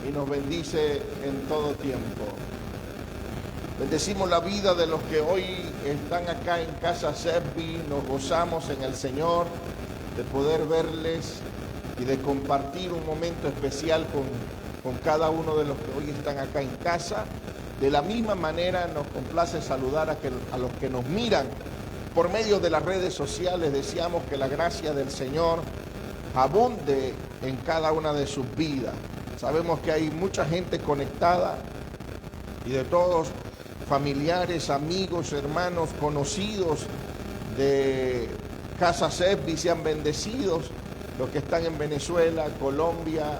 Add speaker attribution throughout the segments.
Speaker 1: y nos bendice en todo tiempo. Bendecimos la vida de los que hoy están acá en Casa Servi. Nos gozamos en el Señor de poder verles y de compartir un momento especial con cada uno de los que hoy están acá en casa. De la misma manera nos complace saludar a los que nos miran por medio de las redes sociales. Deseamos que la gracia del Señor abunde en cada una de sus vidas. Sabemos que hay mucha gente conectada y de todos, familiares, amigos, hermanos, conocidos de Casa Servi sean bendecidos, los que están en Venezuela, Colombia,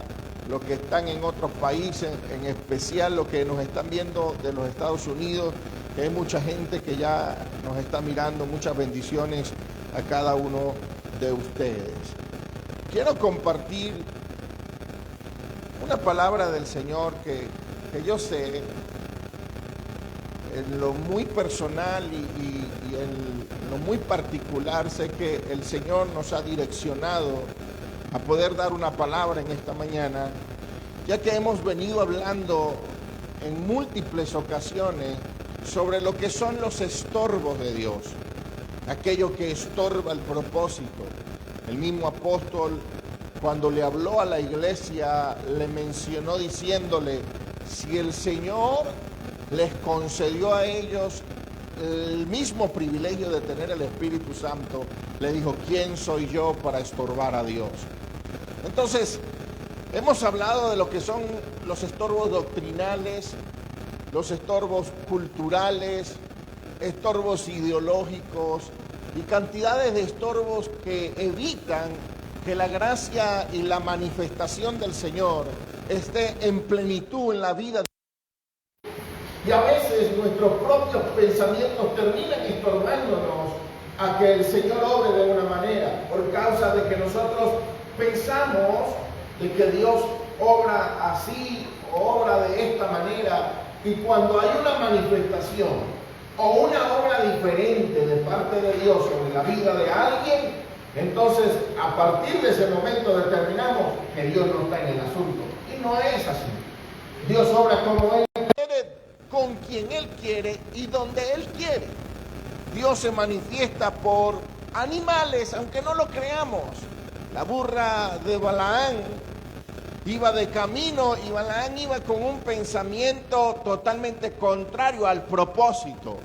Speaker 1: los que están en otros países, en especial los que nos están viendo de los Estados Unidos, que hay mucha gente que ya nos está mirando. Muchas bendiciones a cada uno de ustedes. Quiero compartir una palabra del Señor que yo sé, en lo muy personal y en lo muy particular, sé que el Señor nos ha direccionado a poder dar una palabra en esta mañana, ya que hemos venido hablando en múltiples ocasiones sobre lo que son los estorbos de Dios, aquello que estorba el propósito. El mismo apóstol, cuando le habló a la iglesia, le mencionó diciéndole: si el Señor les concedió a ellos el mismo privilegio de tener el Espíritu Santo, le dijo: ¿quién soy yo para estorbar a Dios? Entonces, hemos hablado de lo que son los estorbos doctrinales, los estorbos culturales, estorbos ideológicos y cantidades de estorbos que evitan que la gracia y la manifestación del Señor esté en plenitud en la vida. Y a veces nuestros propios pensamientos terminan estorbándonos a que el Señor obre de una manera, por causa de que nosotros pensamos de que Dios obra así o obra de esta manera, y cuando hay una manifestación o una obra diferente de parte de Dios sobre la vida de alguien, entonces a partir de ese momento determinamos que Dios no está en el asunto. Y no es así. Dios obra como Él quiere, con quien Él quiere y donde Él quiere. Dios se manifiesta por animales, aunque no lo creamos. La burra de Balaán iba de camino y Balaán iba con un pensamiento totalmente contrario al propósito.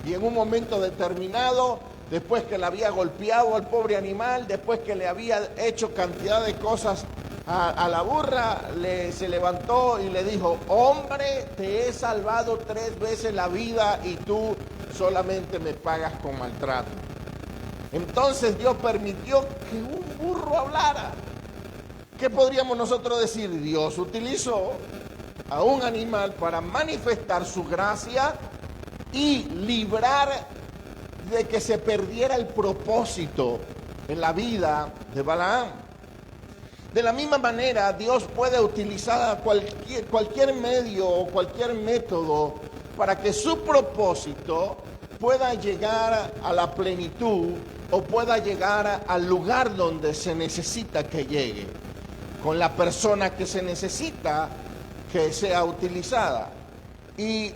Speaker 1: Y en un momento determinado, después que le había golpeado al pobre animal, después que le había hecho cantidad de cosas a la burra, se levantó y le dijo: hombre, te he salvado 3 veces la vida y tú solamente me pagas con maltrato. Entonces Dios permitió que un burro hablara. ¿Qué podríamos nosotros decir? Dios utilizó a un animal para manifestar su gracia y librar de que se perdiera el propósito en la vida de Balaam. De la misma manera, Dios puede utilizar cualquier medio o cualquier método para que su propósito pueda llegar a la plenitud o pueda llegar al lugar donde se necesita que llegue, con la persona que se necesita que sea utilizada. Y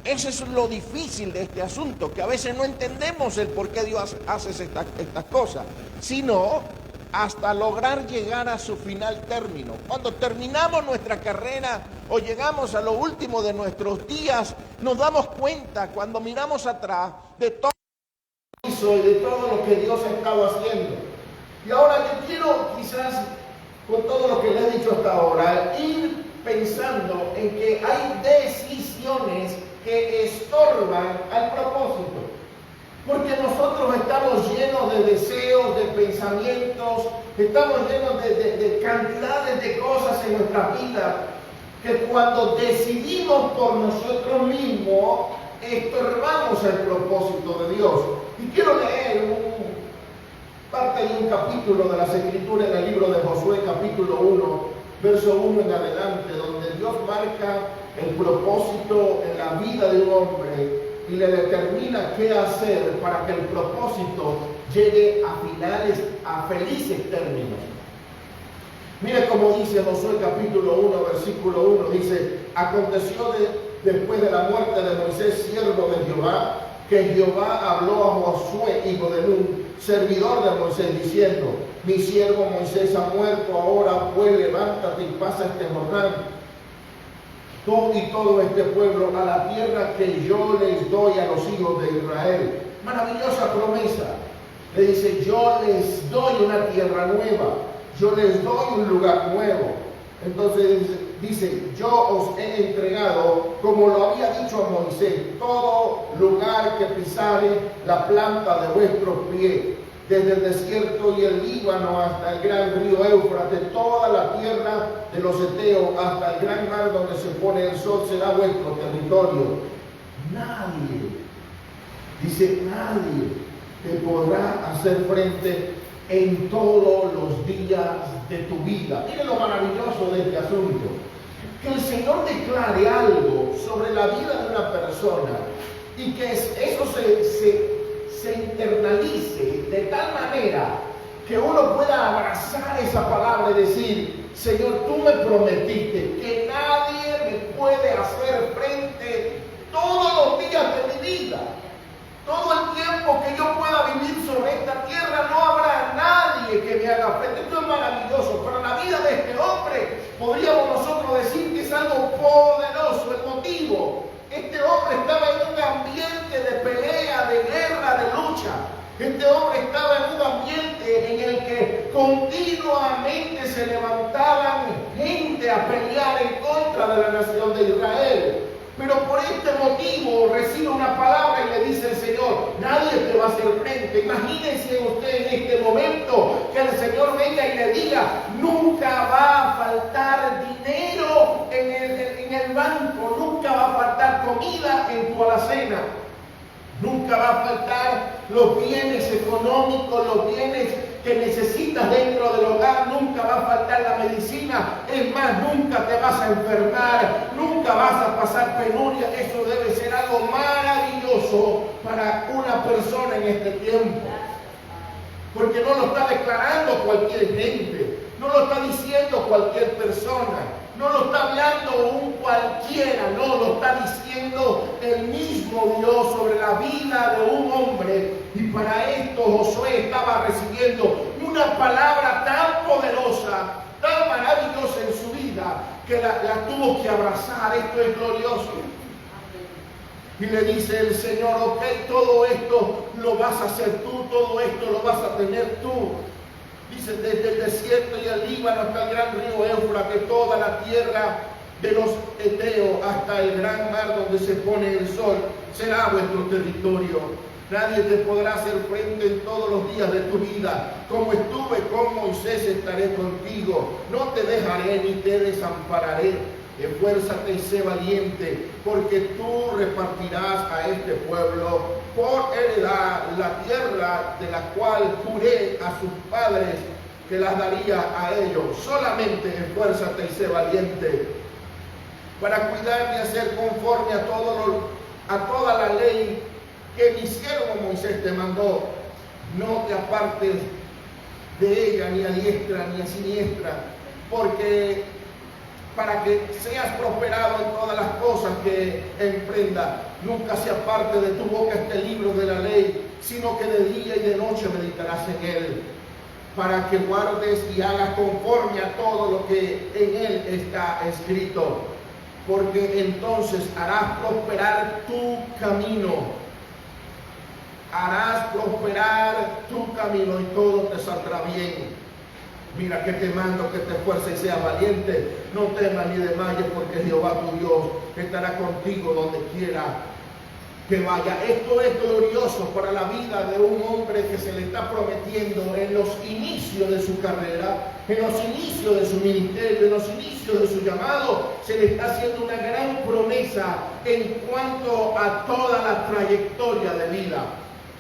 Speaker 1: eso es lo difícil de este asunto, que a veces no entendemos el por qué Dios hace estas cosas, sino hasta lograr llegar a su final término. Cuando terminamos nuestra carrera o llegamos a lo último de nuestros días, nos damos cuenta, cuando miramos atrás, de todo lo que hizo y de todo lo que Dios ha estado haciendo. Y ahora yo quiero, quizás, con todo lo que le he dicho hasta ahora, ir pensando en que hay decisiones que estorban al propósito. Porque nosotros estamos llenos de deseos, de pensamientos, estamos llenos de cantidades de cosas en nuestra vida, que cuando decidimos por nosotros mismos, estorbamos el propósito de Dios. Y quiero leer parte de un capítulo de las Escrituras en el libro de Josué, capítulo 1, verso 1 en adelante, donde Dios marca el propósito en la vida de un hombre y le determina qué hacer para que el propósito llegue a felices términos. Mire cómo dice Josué capítulo 1, versículo 1, dice: aconteció después de la muerte de Moisés, siervo de Jehová, que Jehová habló a Josué, hijo de Nun, servidor de Moisés, diciendo: mi siervo Moisés ha muerto, ahora pues levántate y pasa este Jordán, tú y todo este pueblo, a la tierra que yo les doy a los hijos de Israel. Maravillosa promesa. Le dice: yo les doy una tierra nueva, yo les doy un lugar nuevo. Entonces dice: yo os he entregado, como lo había dicho a Moisés, todo lugar que pisare la planta de vuestros pies, desde el desierto y el Líbano hasta el gran río Éufrates, toda la tierra de los heteos hasta el gran mar donde se pone el sol, será vuestro territorio. Nadie, dice, nadie te podrá hacer frente en todos los días de tu vida. Mire lo maravilloso de este asunto: que el Señor declare algo sobre la vida de una persona y que eso se internalice de tal manera que uno pueda abrazar esa palabra y decir: Señor, tú me prometiste que nadie me puede hacer frente todos los días de mi vida. Todo el tiempo que yo pueda vivir sobre esta tierra, no habrá nadie que me haga frente. Esto es maravilloso. Para la vida de este hombre, podríamos nosotros decir que es algo poderoso. El motivo: este hombre estaba en un ambiente de pelea, de guerra, de lucha. Este hombre estaba en un ambiente en el que continuamente se levantaban gente a pelear en contra de la nación de Israel. Pero por este motivo recibe una palabra y le dice el Señor: nadie te va a hacer frente. Imagínense usted en este momento que el Señor venga y le diga: nunca va a faltar dinero en el banco, nunca va a faltar comida en tu alacena, nunca va a faltar los bienes económicos, los bienes que necesitas dentro del hogar, nunca va a faltar la medicina. Es más, nunca te vas a enfermar, nunca vas a pasar penuria. Eso debe ser algo maravilloso para una persona en este tiempo, porque no lo está declarando cualquier gente, no lo está diciendo cualquier persona, no lo está hablando un cualquiera, no, lo está diciendo el mismo Dios sobre la vida de un hombre. Y para esto Josué estaba recibiendo una palabra tan poderosa, tan maravillosa en su vida, que la tuvo que abrazar. Esto es glorioso. Y le dice el Señor: ok, todo esto lo vas a hacer tú, todo esto lo vas a tener tú. Dice: desde el desierto y el Líbano hasta el gran río Éufrates, toda la tierra de los heteos hasta el gran mar donde se pone el sol, será vuestro territorio. Nadie te podrá hacer frente en todos los días de tu vida. Como estuve con Moisés, estaré contigo. No te dejaré ni te desampararé. Esfuérzate y sé valiente, porque tú repartirás a este pueblo por heredad la tierra de la cual juré a sus padres que las daría a ellos. Solamente esfuérzate y sé valiente para cuidar y hacer conforme a toda la ley que mi siervo Moisés te mandó. No te apartes de ella ni a diestra ni a siniestra, porque para que seas prosperado en todas las cosas que emprenda. Nunca se aparte de tu boca este libro de la ley, sino que de día y de noche meditarás en él, para que guardes y hagas conforme a todo lo que en él está escrito, porque entonces harás prosperar tu camino. Harás prosperar tu camino y todo te saldrá bien. Mira que te mando que te esfuerces y seas valiente. No temas ni desmayes, porque Jehová tu Dios estará contigo donde quiera que vaya. Esto es glorioso para la vida de un hombre que se le está prometiendo en los inicios de su carrera, en los inicios de su ministerio, en los inicios de su llamado. Se le está haciendo una gran promesa en cuanto a toda la trayectoria de vida.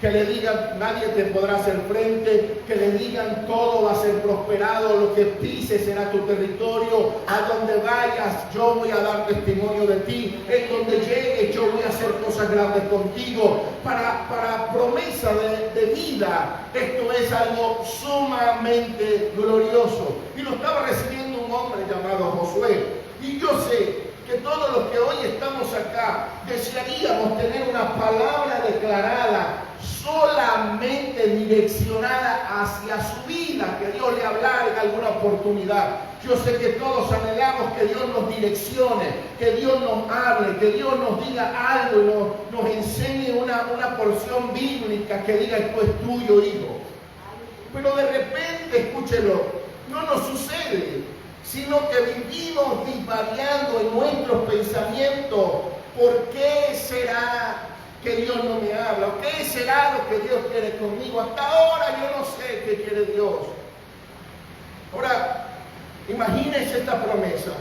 Speaker 1: que le digan nadie te podrá hacer frente, que le digan todo va a ser prosperado, lo que pises será tu territorio, a donde vayas yo voy a dar testimonio de ti, en donde llegues yo voy a hacer cosas grandes contigo. Para promesa de vida, esto es algo sumamente glorioso. Y lo estaba recibiendo un hombre llamado Josué. Y yo sé que todos los que hoy estamos acá desearíamos tener una palabra declarada, solamente direccionada hacia su vida, que Dios le hablara en alguna oportunidad. Yo sé que todos anhelamos que Dios nos direccione, que Dios nos hable, que Dios nos diga algo y nos enseñe una porción bíblica que diga esto es tuyo, hijo. Pero de repente, escúchelo, no nos sucede, sino que vivimos divariando en nuestros pensamientos. ¿Por qué será que Dios no me habla? ¿O qué será lo que Dios quiere conmigo? Hasta ahora yo no sé qué quiere Dios. Ahora, imagínense esta promesa.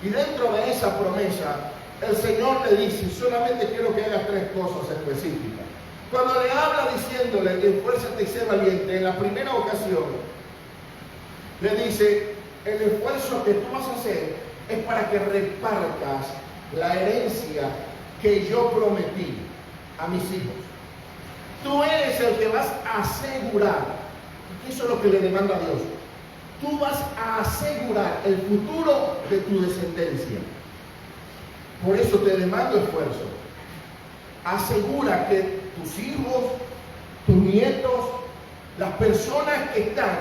Speaker 1: Y dentro de esa promesa, el Señor le dice, solamente quiero que hagas 3 cosas específicas. Cuando le habla diciéndole, esfuérzate y sé valiente, en la primera ocasión, le dice, el esfuerzo que tú vas a hacer es para que repartas la herencia que yo prometí a mis hijos. Tú eres el que vas a asegurar, porque eso es lo que le demanda a Dios. Tú vas a asegurar el futuro de tu descendencia. Por eso te demando esfuerzo. Asegura que tus hijos, tus nietos, las personas que están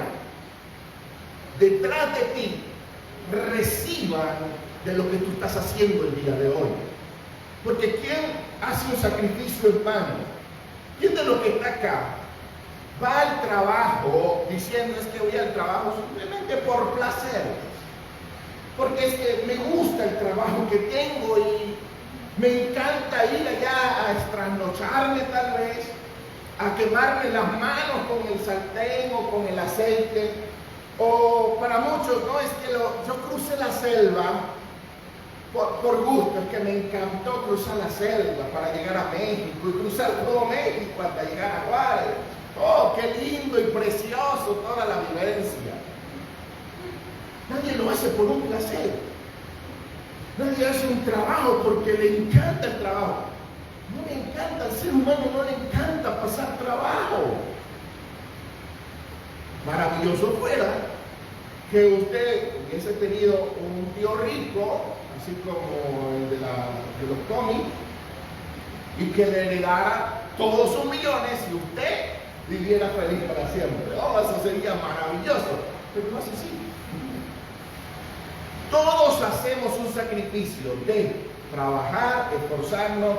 Speaker 1: detrás de ti reciban de lo que tú estás haciendo el día de hoy. Porque ¿quién hace un sacrificio en vano? ¿Quién de los que está acá va al trabajo diciendo es que voy al trabajo simplemente por placer? Porque es que me gusta el trabajo que tengo y me encanta ir allá a trasnocharme tal vez, a quemarme las manos con el sartén o con el aceite. O para muchos, no, es que yo crucé la selva por gusto, es que me encantó cruzar la selva para llegar a México y cruzar todo México hasta llegar a Juárez. Oh, qué lindo y precioso toda la vivencia. Nadie lo hace por un placer. Nadie hace un trabajo porque le encanta el trabajo. No le encanta, al ser humano no le encanta pasar trabajo. Maravilloso fuera que usted hubiese tenido un tío rico, así como el de los cómics, y que le heredara todos sus millones y usted viviera feliz para siempre. Oh, eso sería maravilloso, pero no es así. Todos hacemos un sacrificio de trabajar, esforzarnos,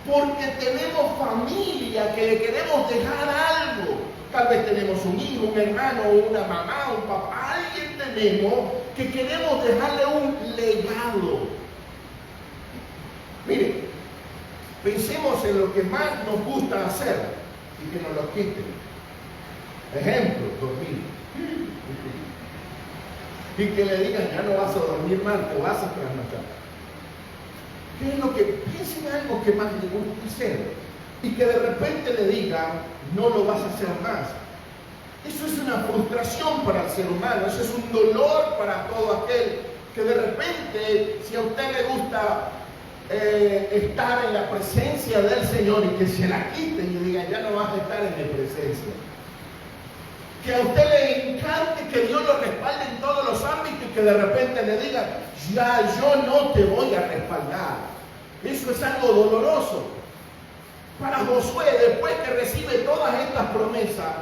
Speaker 1: porque tenemos familia que le queremos dejar algo. Tal vez tenemos un hijo, un hermano, una mamá, un papá, alguien tenemos que queremos dejarle un legado. Mire, pensemos en lo que más nos gusta hacer y que nos lo quiten. Ejemplo, dormir. Y que le digan, ya no vas a dormir mal, te vas a trasnochar. ¿Qué es lo que piensen en algo que más le gusta hacer? Y que de repente le digan, no lo vas a hacer más. Eso es una frustración para el ser humano, eso es un dolor para todo aquel que de repente, si a usted le gusta estar en la presencia del Señor y que se la quiten y digan, ya no vas a estar en mi presencia. Que a usted le encante que Dios lo respalde en todos los ámbitos y que de repente le digan, ya yo no te voy a respaldar. Eso es algo doloroso. Para Josué, después que recibe todas estas promesas,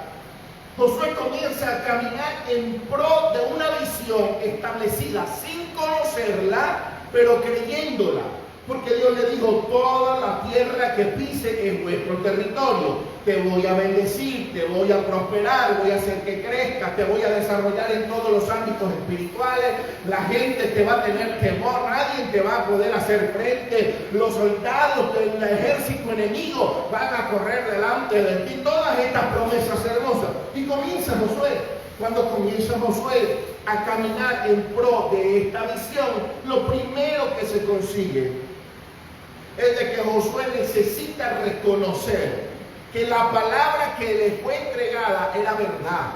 Speaker 1: Josué comienza a caminar en pro de una visión establecida sin conocerla, pero creyéndola. Porque Dios le dijo, toda la tierra que pise es vuestro territorio. Te voy a bendecir, te voy a prosperar, voy a hacer que crezcas, te voy a desarrollar en todos los ámbitos espirituales. La gente te va a tener temor, nadie te va a poder hacer frente. Los soldados del ejército enemigo van a correr delante de ti. Todas estas promesas hermosas. Y comienza Josué. Cuando comienza Josué a caminar en pro de esta visión, lo primero que se consigue es de que Josué necesita reconocer que la palabra que le fue entregada era verdad.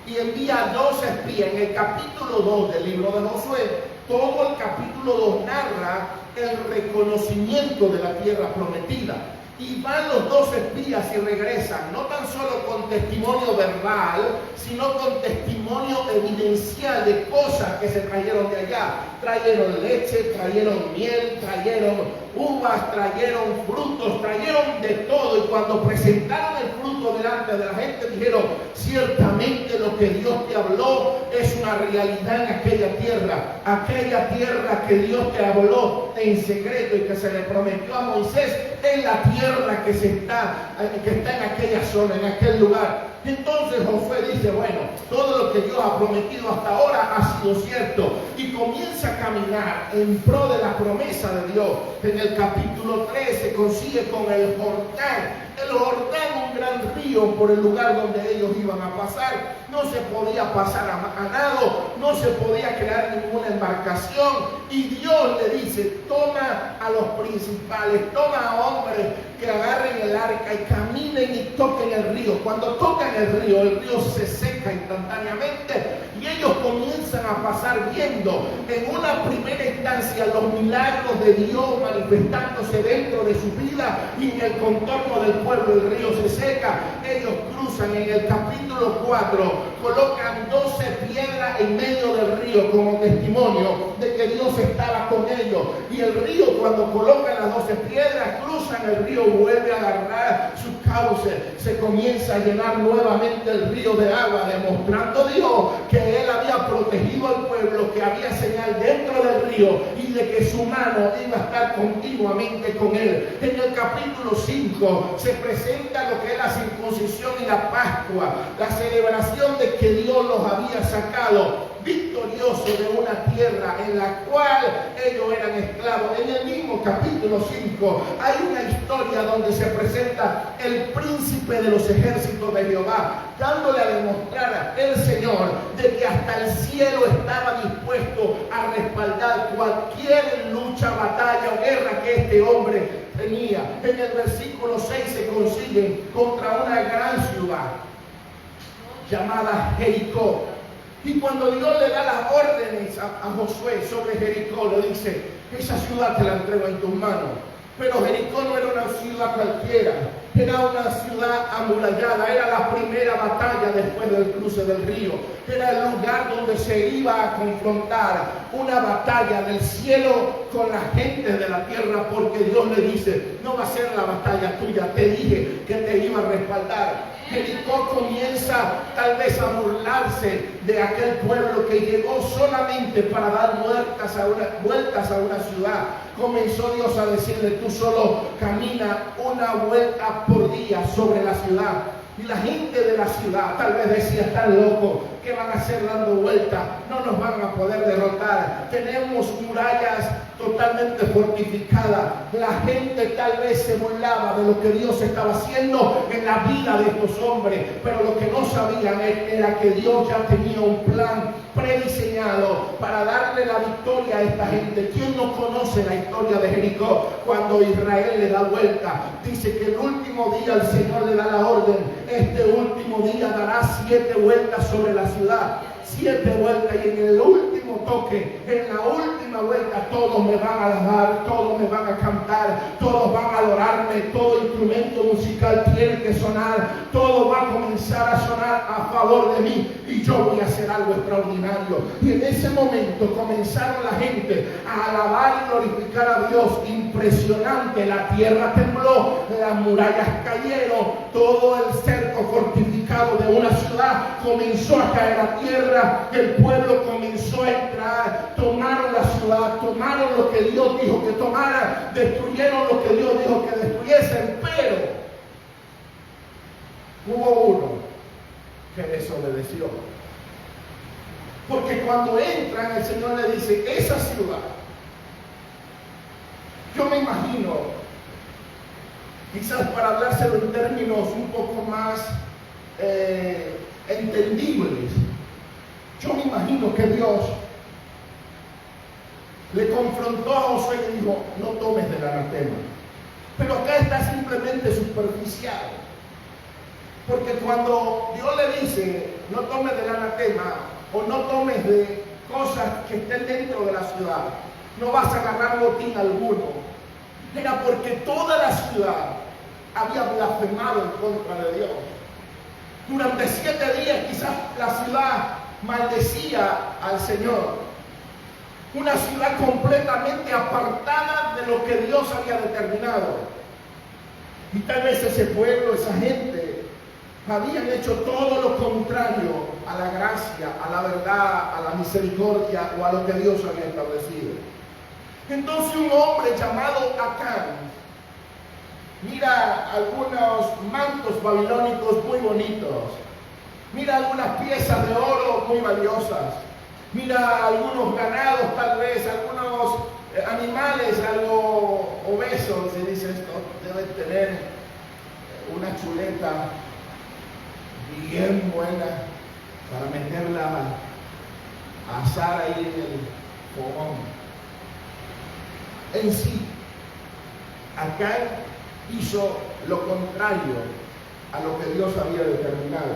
Speaker 1: Y envía 2 espías. En el capítulo 2 del libro de Josué, todo el capítulo 2 narra el reconocimiento de la tierra prometida. Y van los 2 espías y regresan, no tan solo con testimonio verbal, sino con testimonio evidencial de cosas que se trajeron de allá. Trajeron leche, trajeron miel, trajeron uvas, trajeron frutos, trajeron de todo. Y cuando presentaron el fruto delante de la gente, dijeron: ciertamente lo que Dios te habló es una realidad en aquella tierra que Dios te habló en secreto y que se le prometió a Moisés, es la tierra que está en aquella zona, en aquel lugar. Entonces Josué dice: bueno, todo lo que Dios ha prometido hasta ahora ha sido cierto, y comienza a caminar en pro de la promesa de Dios. En el capítulo 3 se consigue con el Jordán. El Jordán, un gran río por el lugar donde ellos iban a pasar. No se podía pasar a nado, no se podía crear ninguna embarcación. Y Dios le dice: toma a los principales, toma a hombres que agarren el arca y caminen y toquen el río. Cuando tocan el río se seca instantáneamente y ellos comienzan a pasar viendo en una primera instancia los milagros de Dios manifestándose dentro de su vida y en el contorno del pueblo. El río se seca, ellos cruzan. En el capítulo 4 colocan 12 piedras en medio del río como testimonio de que Dios estaba con ellos. Y el río, cuando colocan las 12 piedras, cruzan el río, vuelve a agarrar sus cauces, se comienza a llenar nuevamente el río de agua, demostrando Dios que Él había protegido al pueblo, que había señal dentro del río y de que su mano iba a estar continuamente con él. En el capítulo 5 se presenta lo que es la circuncisión y la Pascua, la celebración de que Dios los había sacado victoriosos de una tierra en la cual ellos eran esclavos. En el mismo capítulo 5 hay una historia donde se presenta el príncipe de los ejércitos de Jehová, dándole a demostrar el Señor de que hasta el cielo estaba dispuesto a respaldar cualquier lucha, batalla o guerra que este hombre tenía. En el versículo 6 se consiguen contra una gran ciudad llamada Jericó. Y cuando Dios le da las órdenes a Josué sobre Jericó, le dice: esa ciudad te la entrego en tus manos. Pero Jericó no era una ciudad cualquiera, era una ciudad amurallada, era la primera batalla después del cruce del río, era el lugar donde se iba a confrontar una batalla del cielo con la gente de la tierra, porque Dios le dice: no va a ser la batalla tuya, te dije que te iba a respaldar. Jericó comienza tal vez a burlarse de aquel pueblo que llegó solamente para dar vueltas a una ciudad. Comenzó Dios a decirle: tú solo camina una vuelta por día sobre la ciudad. Y la gente de la ciudad tal vez decía: están locos, ¿qué van a hacer dando vueltas? No nos van a poder derrotar. Tenemos murallas totalmente fortificadas. La gente tal vez se burlaba de lo que Dios estaba haciendo en la vida de estos hombres, pero lo que no sabían era que Dios ya tenía un plan prediseñado para darle la victoria a esta gente. ¿Quién no conoce la historia de Jericó? Cuando Israel le da vuelta, dice que el último día el Señor le da la orden: este último día dará 7 vueltas sobre la ciudad. 7 vueltas, y en el último toque, en la última vuelta, todos me van a alabar, todos me van a cantar, todos van a adorarme, todo instrumento musical tiene que sonar, todo va a comenzar a sonar a favor de mí y yo voy a hacer algo extraordinario. Y en ese momento comenzaron la gente a alabar y glorificar a Dios. Impresionante, la tierra tembló, las murallas cayeron, todo el cerco fortificado de una ciudad comenzó a caer a tierra. El pueblo comenzó a entrar, tomaron la ciudad, tomaron lo que Dios dijo que tomara, destruyeron lo que Dios dijo que destruyesen, pero hubo uno que desobedeció. Porque cuando entran, el Señor le dice: esa ciudad, yo me imagino, quizás para hablárselo en términos un poco más entendibles, yo me imagino que Dios le confrontó a Josué y le dijo: no tomes del anatema. Pero acá está simplemente superficial. Porque cuando Dios le dice, no tomes del anatema o no tomes de cosas que estén dentro de la ciudad, no vas a agarrar botín alguno, era porque toda la ciudad había blasfemado en contra de Dios. Durante 7 días quizás la ciudad maldecía al Señor. Una ciudad completamente apartada de lo que Dios había determinado. Y tal vez ese pueblo, esa gente, habían hecho todo lo contrario a la gracia, a la verdad, a la misericordia o a lo que Dios había establecido. Entonces un hombre llamado Acán mira algunos mantos babilónicos muy bonitos, mira algunas piezas de oro muy valiosas, mira algunos ganados, tal vez algunos animales algo obesos, y dice, esto debe tener una chuleta bien buena para meterla a asar ahí en el fogón. En sí, Acán hizo lo contrario a lo que Dios había determinado.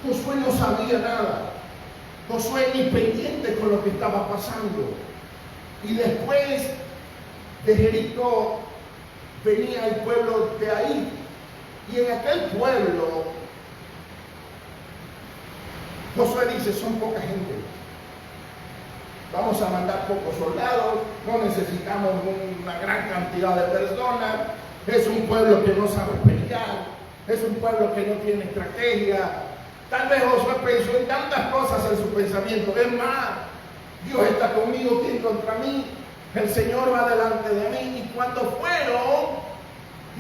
Speaker 1: Josué no sabía nada. Josué ni pendiente con lo que estaba pasando. Y después de Jericó venía el pueblo de Ai. Y en aquel pueblo Josué dice, son poca gente. Vamos a mandar pocos soldados, no necesitamos una gran cantidad de personas. Es un pueblo que no sabe pelear, es un pueblo que no tiene estrategia. Tal vez Josué pensó en tantas cosas en su pensamiento. Es más, Dios está conmigo, ¿quién contra mí? El Señor va delante de mí. Y cuando fueron,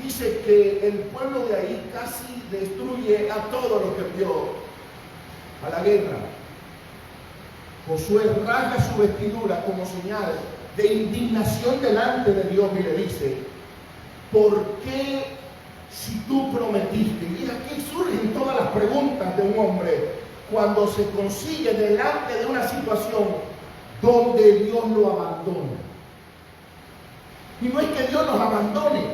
Speaker 1: dice que el pueblo de ahí casi destruye a todo lo que vio a la guerra. Josué rasga su vestidura como señal de indignación delante de Dios y le dice, ¿por qué si tú prometiste? Y aquí surgen todas las preguntas de un hombre cuando se consigue delante de una situación donde Dios lo abandona. Y no es que Dios nos abandone,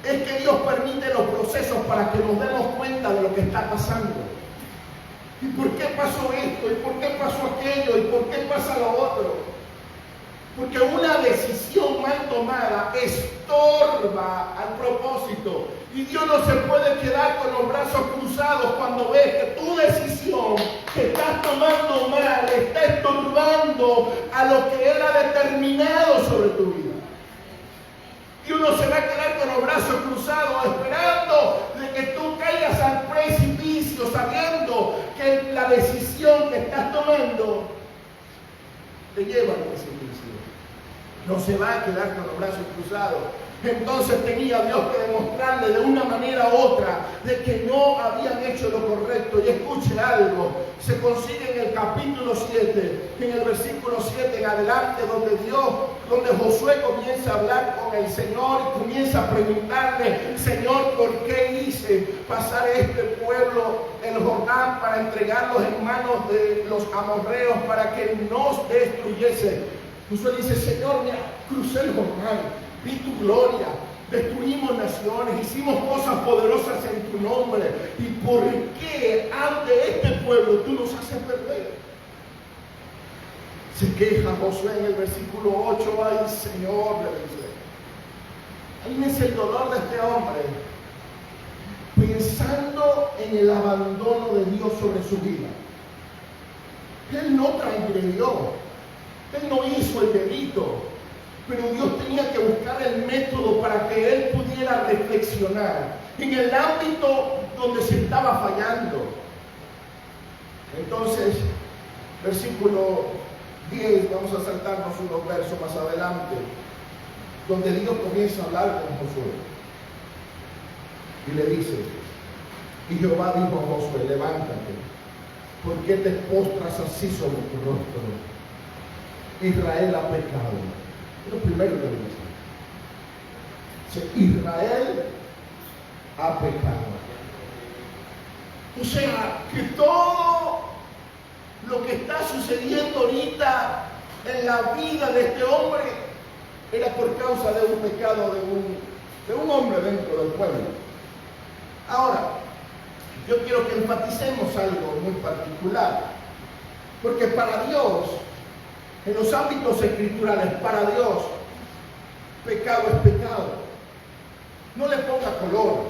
Speaker 1: es que Dios permite los procesos para que nos demos cuenta de lo que está pasando. ¿Y por qué pasó esto? ¿Y por qué pasó aquello? ¿Y por qué pasa lo otro? Porque una decisión mal tomada estorba al propósito. Y Dios no se puede quedar con los brazos cruzados cuando ve que tu decisión que estás tomando mal está estorbando a lo que Él ha determinado sobre tu vida. Y uno se va a quedar con los brazos cruzados esperando de que tú caigas al precipicio sabiendo que la decisión que estás tomando te lleva al precipicio. No se va a quedar con los brazos cruzados. Entonces tenía Dios que demostrarle de una manera u otra de que no habían hecho lo correcto. Y escuche algo, se consigue en el capítulo 7, en el versículo 7 en adelante, donde Josué comienza a hablar con el Señor y comienza a preguntarle, Señor, ¿por qué hice pasar este pueblo el Jordán para entregarlos en manos de los amorreos para que nos destruyese? Josué dice, Señor, mira, crucé el Jordán, vi tu gloria, destruimos naciones, hicimos cosas poderosas en tu nombre. ¿Y por qué ante este pueblo tú nos haces perder? Se queja Josué en el versículo 8, ay Señor, le dice. Ahí es el dolor de este hombre, pensando en el abandono de Dios sobre su vida. Él no transgredió, él no hizo el delito, pero Dios tenía que buscar el método para que él pudiera reflexionar en el ámbito donde se estaba fallando. Entonces, versículo 10, vamos a saltarnos unos versos más adelante, donde Dios comienza a hablar con Josué. Y le dice, y Jehová dijo a Josué, levántate, ¿por qué te postras así sobre tu rostro? Israel ha pecado. Lo primero que dice, Israel ha pecado. O sea, que todo lo que está sucediendo ahorita en la vida de este hombre era por causa de un pecado de un hombre dentro del pueblo. Ahora, yo quiero que enfaticemos algo muy particular. Porque para Dios, en los ámbitos escriturales, para Dios, pecado es pecado. No le ponga color,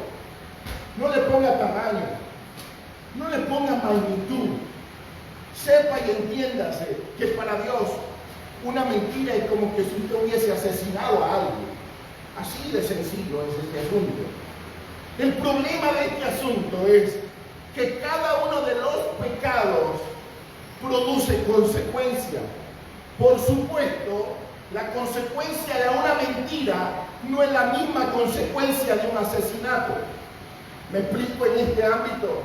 Speaker 1: no le ponga tamaño, no le ponga magnitud. Sepa y entiéndase que para Dios una mentira es como que si usted hubiese asesinado a alguien. Así de sencillo es este asunto. El problema de este asunto es que cada uno de los pecados produce consecuencia. Por supuesto, la consecuencia de una mentira no es la misma consecuencia de un asesinato. ¿Me explico en este ámbito?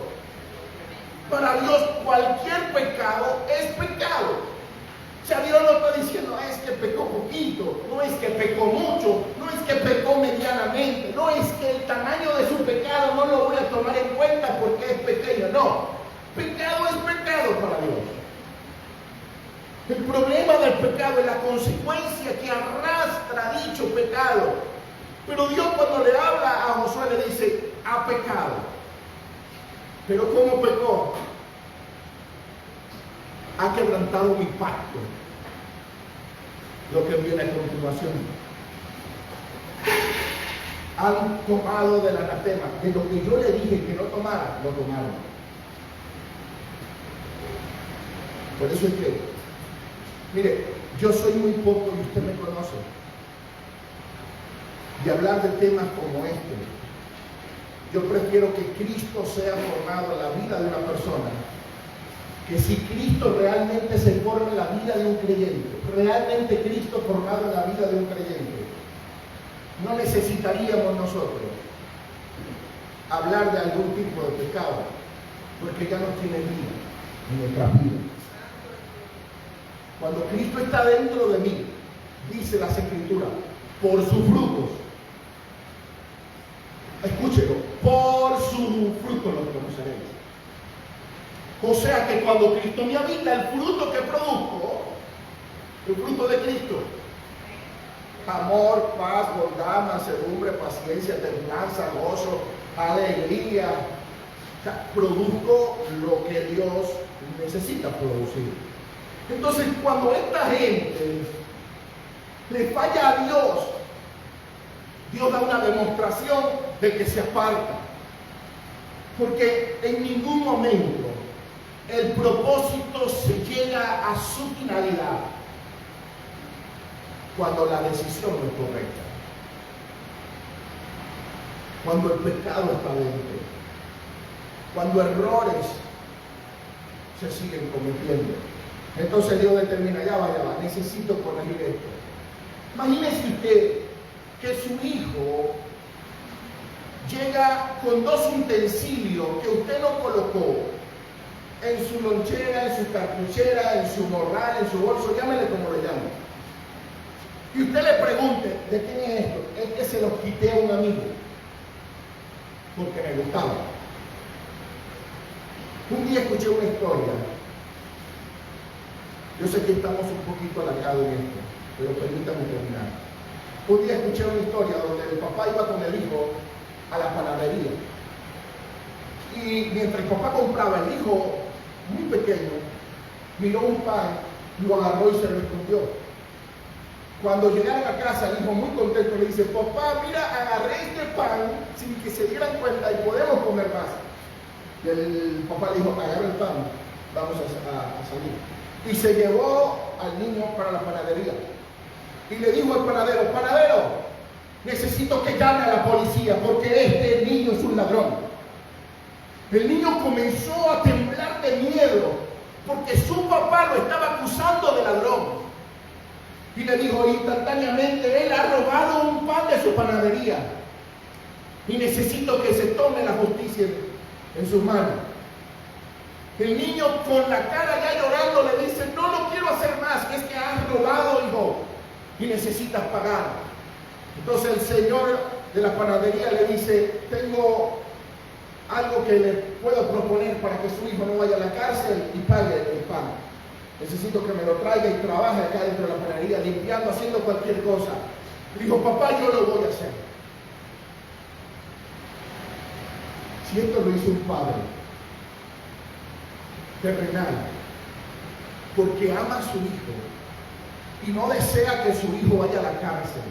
Speaker 1: Para Dios cualquier pecado es pecado. O sea, Dios no está diciendo, es que pecó poquito, no es que pecó mucho, no es que pecó medianamente, no es que el tamaño de su pecado no lo voy a tomar en cuenta porque es pequeño. No, pecado es pecado para Dios. El problema del pecado es la consecuencia que arrastra dicho pecado. Pero Dios cuando le habla a Josué le dice, ha pecado. Pero ¿cómo pecó? Ha quebrantado mi pacto. Lo que viene a continuación. Han tomado del anatema. De lo que yo le dije que no tomara, lo tomaron. Por eso es que, mire, yo soy muy poco y usted me conoce, de hablar de temas como este. Yo prefiero que Cristo sea formado en la vida de una persona, que si Cristo realmente se forma en la vida de un creyente, realmente Cristo formado en la vida de un creyente, no necesitaríamos nosotros hablar de algún tipo de pecado, porque ya no tiene vida en nuestra vida. Cuando Cristo está dentro de mí, dice las Escrituras, por sus frutos, escúchelo, por su fruto los conoceréis. O sea que cuando Cristo me habita, el fruto que produzco, el fruto de Cristo, amor, paz, bondad, mansedumbre, paciencia, templanza, gozo, alegría, o sea, produzco lo que Dios necesita producir. Entonces, cuando esta gente le falla a Dios, Dios da una demostración de que se aparta. Porque en ningún momento el propósito se llega a su finalidad cuando la decisión no es correcta. Cuando el pecado está dentro. Cuando errores se siguen cometiendo. Entonces Dios determina, ya va, necesito corregir esto. Imagínese usted que su hijo llega con dos utensilios que usted no colocó en su lonchera, en su cartuchera, en su morral, en su bolso, llámele como le llame. Y usted le pregunte, ¿de quién es esto? Es que se los quité a un amigo, porque me gustaba. Un día escuché una historia. Yo sé que estamos un poquito alargados en esto, pero permítame terminar. Un día escuché una historia donde el papá iba con el hijo a la panadería. Y mientras el papá compraba, el hijo, muy pequeño, miró un pan, lo agarró y se lo escondió. Cuando llegaron a casa, el hijo muy contento le dice, papá, mira, agarré este pan sin que se dieran cuenta y podemos comer más. Y el papá le dijo, agarra el pan, vamos a salir. Y se llevó al niño para la panadería. Y le dijo al panadero, panadero, necesito que llame a la policía porque este niño es un ladrón. El niño comenzó a temblar de miedo porque su papá lo estaba acusando de ladrón. Y le dijo, instantáneamente, él ha robado un pan de su panadería. Y necesito que se tome la justicia en sus manos. El niño con la cara ya llorando le dice, no lo quiero hacer más, es que has robado, hijo, y necesitas pagar. Entonces el señor de la panadería le dice, tengo algo que le puedo proponer para que su hijo no vaya a la cárcel y pague el pan. Necesito que me lo traiga y trabaje acá dentro de la panadería, limpiando, haciendo cualquier cosa. Le dijo, papá, yo lo voy a hacer. Si esto lo hizo un padre,
Speaker 2: terrenal, porque ama a su hijo y no desea que su hijo vaya a la cárcel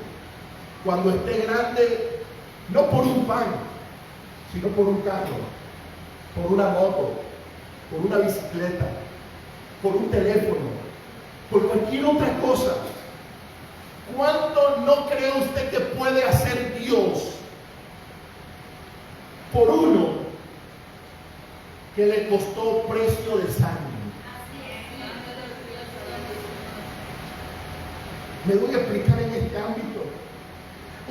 Speaker 2: cuando esté grande, no por un pan, sino por un carro, por una moto, por una bicicleta, por un teléfono, por cualquier otra cosa. ¿Cuánto no cree usted que puede hacer Dios por uno que le costó precio de sangre? Me voy a explicar en este ámbito.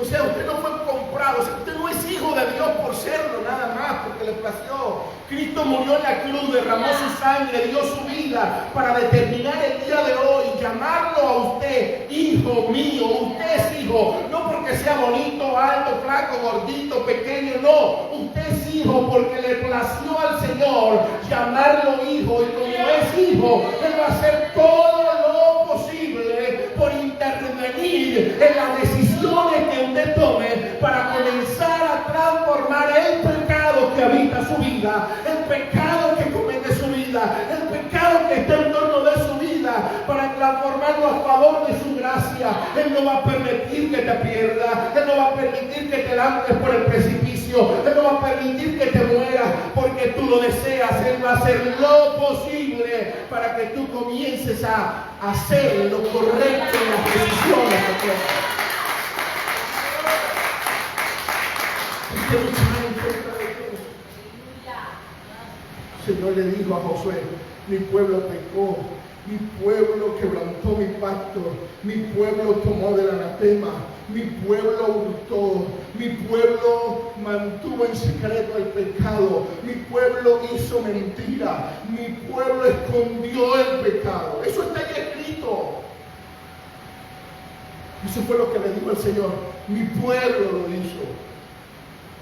Speaker 2: O sea, usted no fue comprado, o sea, usted no es hijo de Dios por serlo, nada más, porque le plació. Cristo murió en la cruz, derramó su sangre, dio su vida para determinar el día de hoy, llamarlo a usted, hijo mío. Usted es hijo, no porque sea bonito, alto, flaco, gordito, pequeño, no. Usted es hijo porque le plació al Señor llamarlo hijo, y como es hijo, Él va a hacer todo lo posible por intervenir en las decisiones que usted tome para comenzar a transformar el pecado que habita su vida, el pecado que comete su vida, el pecado que está en torno de su vida, para transformarlo a favor de su gracia. Él no va a permitir que te pierdas, Él no va a permitir que te lances por el precipicio, Él no va a permitir que te mueras porque tú lo deseas. Él va a hacer lo posible para que tú comiences a hacer lo correcto en las decisiones que tomas. El Señor le dijo a Josué: mi pueblo pecó, mi pueblo quebrantó mi pacto, mi pueblo tomó del anatema, mi pueblo hurtó, mi pueblo mantuvo en secreto el pecado, mi pueblo hizo mentira, mi pueblo escondió el pecado. Eso está ahí escrito. Eso fue lo que le dijo el Señor: mi pueblo lo hizo.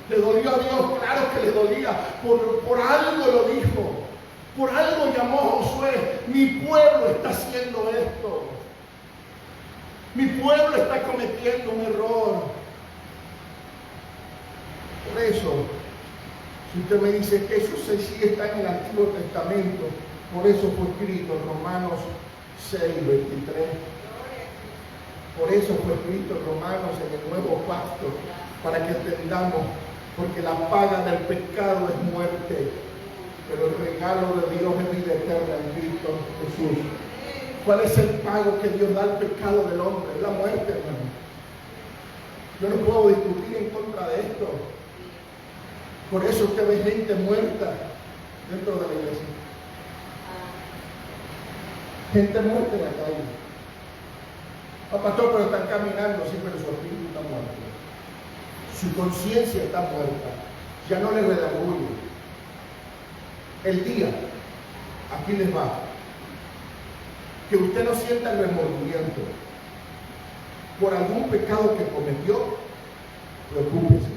Speaker 2: ¿Le dolió a Dios? Claro que le dolía. Por algo lo dijo. Por algo llamó a Josué: mi pueblo está haciendo esto. Mi pueblo está cometiendo un error. Por eso, si usted me dice que eso sí está en el Antiguo Testamento, por eso fue escrito en Romanos 6:23. Por eso fue escrito en Romanos, en el Nuevo Pacto, para que entendamos. Porque la paga del pecado es muerte, pero el regalo de Dios es vida eterna en Cristo Jesús. ¿Cuál es el pago que Dios da al pecado del hombre? Es la muerte, hermano. Yo no puedo discutir en contra de esto. Por eso usted ve gente muerta dentro de la iglesia. Gente muerta en la calle. Ah, pastor, pero están caminando, sí, pero su espíritu está muerto. Su conciencia está muerta, ya no le redarguye. El día, aquí les va, que usted no sienta el remordimiento por algún pecado que cometió, preocúpese,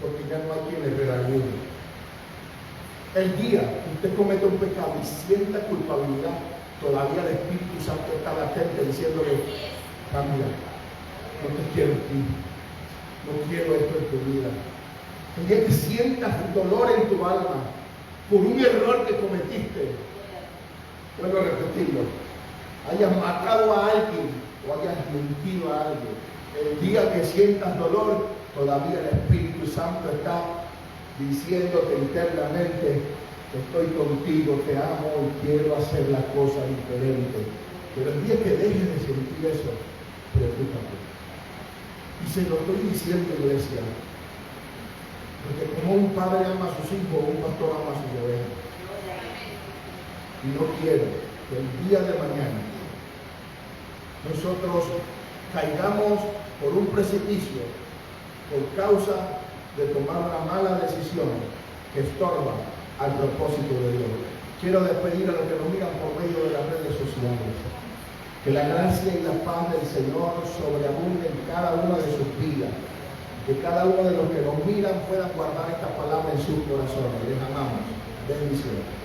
Speaker 2: porque ya no hay quien le redarguye. El día que usted comete un pecado y sienta culpabilidad, todavía el Espíritu Santo está latente diciéndole: cambia, no te quiero en ti. No quiero esto en tu vida. El día que sientas dolor en tu alma por un error que cometiste, vuelvo a repetirlo, hayas matado a alguien o hayas mentido a alguien, el día que sientas dolor, todavía el Espíritu Santo está diciéndote internamente: estoy contigo, te amo y quiero hacer las cosas diferentes. Pero el día que dejes de sentir eso, preocúpate. Y se lo estoy diciendo, iglesia, porque como un padre ama a sus hijos, un pastor ama a sus ovejas. Y no quiero que el día de mañana nosotros caigamos por un precipicio por causa de tomar una mala decisión que estorba al propósito de Dios. Quiero despedir a los que nos miran por medio de las redes sociales. Que la gracia y la paz del Señor sobreabunde en cada una de sus vidas. Que cada uno de los que nos miran puedan guardar esta palabra en sus corazones. Les amamos. Bendiciones.